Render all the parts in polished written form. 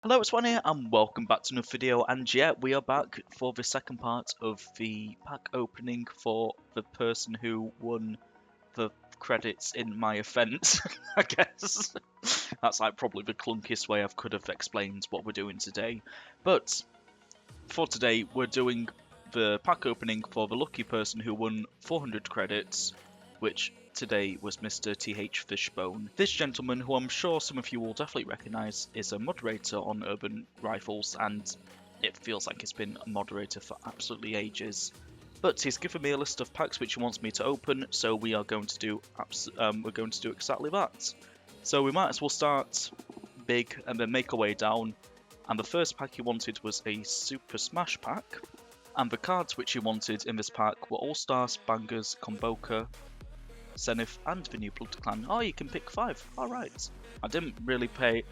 Hello, it's Itzzwan here, and welcome back to another video. And yeah, we are back for the second part of the pack opening for the person who won the credits in my event, I guess. That's like probably the clunkiest way I could have explained what we're doing today. But for today, we're doing the pack opening for the lucky person who won 400 credits, which today was Mr. TH-fishbone. This gentleman, who I'm sure some of you will definitely recognise, is a moderator on Urban Rifles, and it feels like he's been a moderator for absolutely ages. But he's given me a list of packs which he wants me to open, so we are going to do exactly that. So we might as well start big and then make our way down. And the first pack he wanted was a Super Smash pack. And the cards which he wanted in this pack were All Stars, Bangers, Komboka, Zenith, and the New Blood Clan. Oh, you can pick 5. Alright. I didn't really point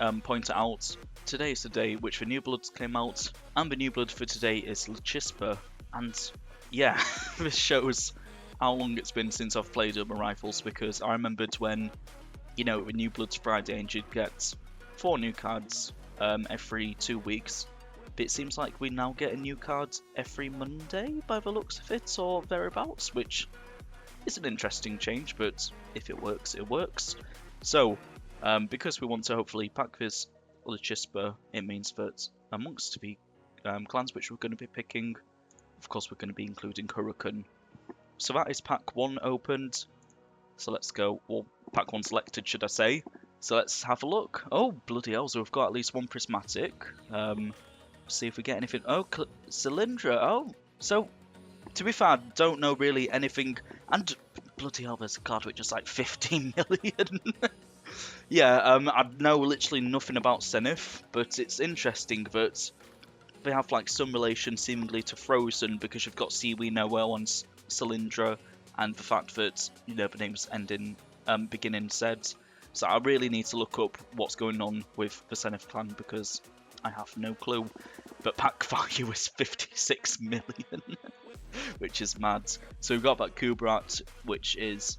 it out. Today is the day which the New Bloods came out. And the New Blood for today is Chispa. And yeah, this shows how long it's been since I've played Urban Rifles, because I remembered when, you know, the New Bloods Friday and you'd get 4 new cards every 2 weeks. But it seems like we now get a new card every Monday by the looks of it, or thereabouts, which is an interesting change, but if it works, it works. So, because we want to hopefully pack this Chispa, it means that amongst the clans which we're going to be picking, of course we're going to be including Hurricane. So that is pack 1 opened. So let's go, or pack 1 selected, should I say. So let's have a look. Oh, bloody hell, so we've got at least 1 prismatic. See if we get anything. Oh, Cylindra. Oh, so to be fair, I don't know really anything. And bloody hell, there's a card which is like 15 million. Yeah, I know literally nothing about Zenith, but it's interesting that they have like some relation seemingly to Frozen, because you've got Seaweed Noel and Cylindra, and the fact that, you know, the names end in beginning Z. So I really need to look up what's going on with the Zenith clan, because I have no clue. But pack value is 56 million, which is mad. So we've got that Kubrat, which is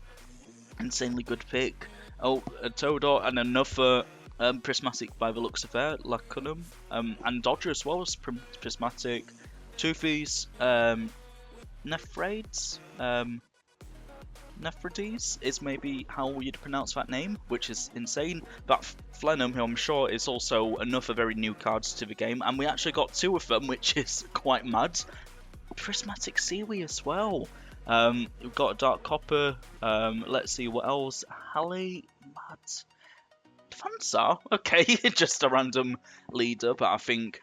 insanely good pick. Oh, a Todor and another prismatic by the looks of it, Lacunum, and Dodger as well as prismatic. Toothies, Nephrades, Nephrides is maybe how you'd pronounce that name, which is insane. That Flenum, who I'm sure is also another very new card to the game, and we actually got 2 of them, which is quite mad. Prismatic Seaweed as well. We've got a Dark Copper. Let's see what else. Halle, Matt, Fansar. Okay, just a random leader, but I think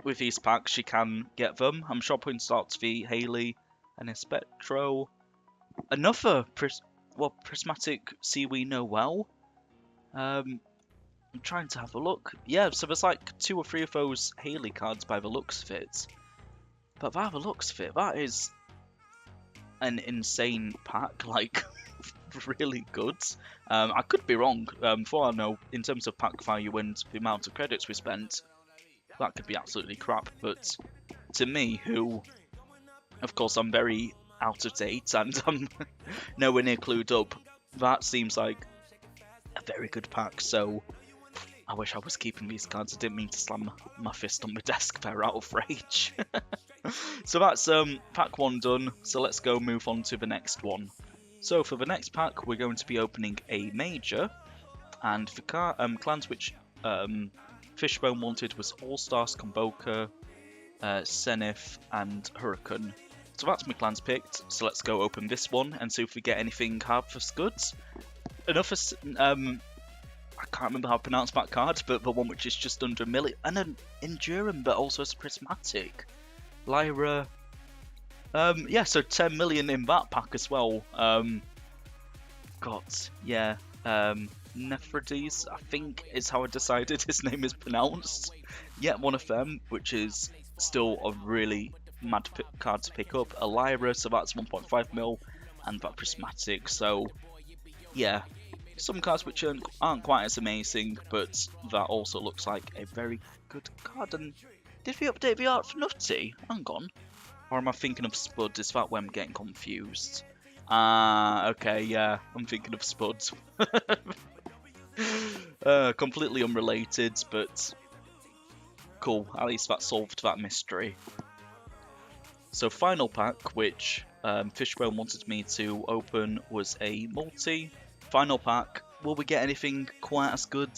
with these packs you can get them. I'm sure putting starts V, Haley, and a Spectro. Another prismatic Seaweed Noel. I'm trying to have a look. Yeah, so there's like 2 or 3 of those Haley cards by the looks of it. But by the looks of it, that is an insane pack, like really good. I could be wrong. For all I know, in terms of pack value and the amount of credits we spent, that could be absolutely crap. But to me, who, of course, I'm very out of date and I'm nowhere near clued up, that seems like a very good pack. So I wish I was keeping these cards. I didn't mean to slam my fist on the desk there out of rage. So that's pack 1 done. So let's go move on to the next one. So for the next pack, we're going to be opening a major, and the clans which Fishbone wanted was All Stars, Komboka, Zenith, and Hurricane. So that's my clans picked. So let's go open this one and see if we get anything harvest goods. Another, I can't remember how to pronounce that card, but the one which is just under a million, and an Enduring, but also as prismatic. Lyra. Yeah, so 10 million in that pack as well. Yeah. Nephrides, I think is how I decided his name is pronounced. Yet one of them, which is still a really mad card to pick up. A Lyra, so that's 1.5 mil, and that prismatic. So yeah, some cards which aren't quite as amazing, but that also looks like a very good card. And did we update the art for Nutty? Hang on. Or am I thinking of Spud? Is that where I'm getting confused? Okay, yeah, I'm thinking of Spud. Completely unrelated, but cool. At least that solved that mystery. So final pack, which Fishbone wanted me to open, was a multi. Final pack. Will we get anything quite as good?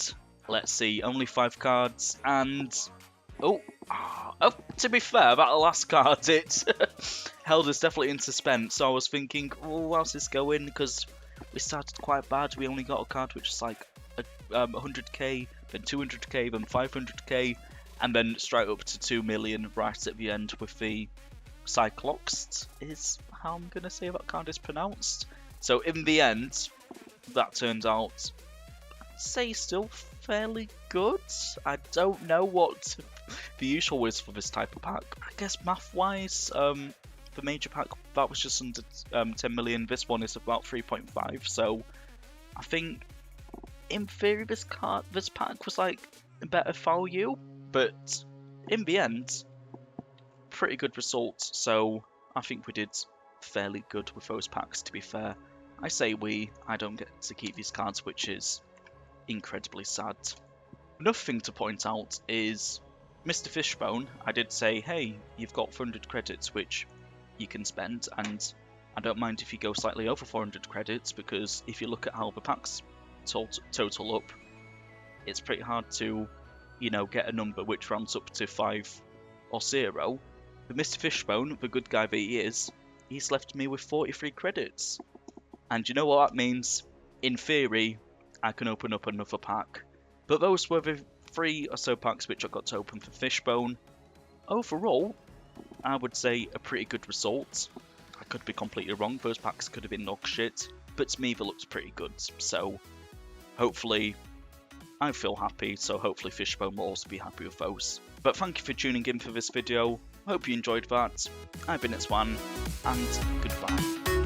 Let's see. Only 5 cards, and oh, to be fair, that last card, it held us definitely in suspense. So I was thinking, oh, how's this going? Because we started quite bad. We only got a card which is like 100k, then 200k, then 500k, and then straight up to 2 million right at the end with the Cyclops, is how I'm going to say that card is pronounced. So in the end, that turned out, I'd say, still fairly good. I don't know what the usual is for this type of pack. I guess math-wise, the major pack, that was just under 10 million. This one is about 3.5, so I think in theory this pack was like a better value, but in the end, pretty good results. So I think we did fairly good with those packs, to be fair. I say I don't get to keep these cards, which is incredibly sad. Another thing to point out is Mr. Fishbone. I did say, hey, you've got 400 credits which you can spend, and I don't mind if you go slightly over 400 credits, because if you look at how the packs total up, it's pretty hard to, you know, get a number which rounds up to 5 or 0. But Mr. Fishbone, the good guy that he is, he's left me with 43 credits. And you know what that means? In theory, I can open up another pack. But those were the 3 or so packs which I got to open for Fishbone. Overall, I would say a pretty good result. I could be completely wrong, those packs could have been dog shit, but to me they looked pretty good. So hopefully I feel happy, so hopefully Fishbone will also be happy with those. But thank you for tuning in for this video. Hope you enjoyed that. I've been Itzzwan, and goodbye.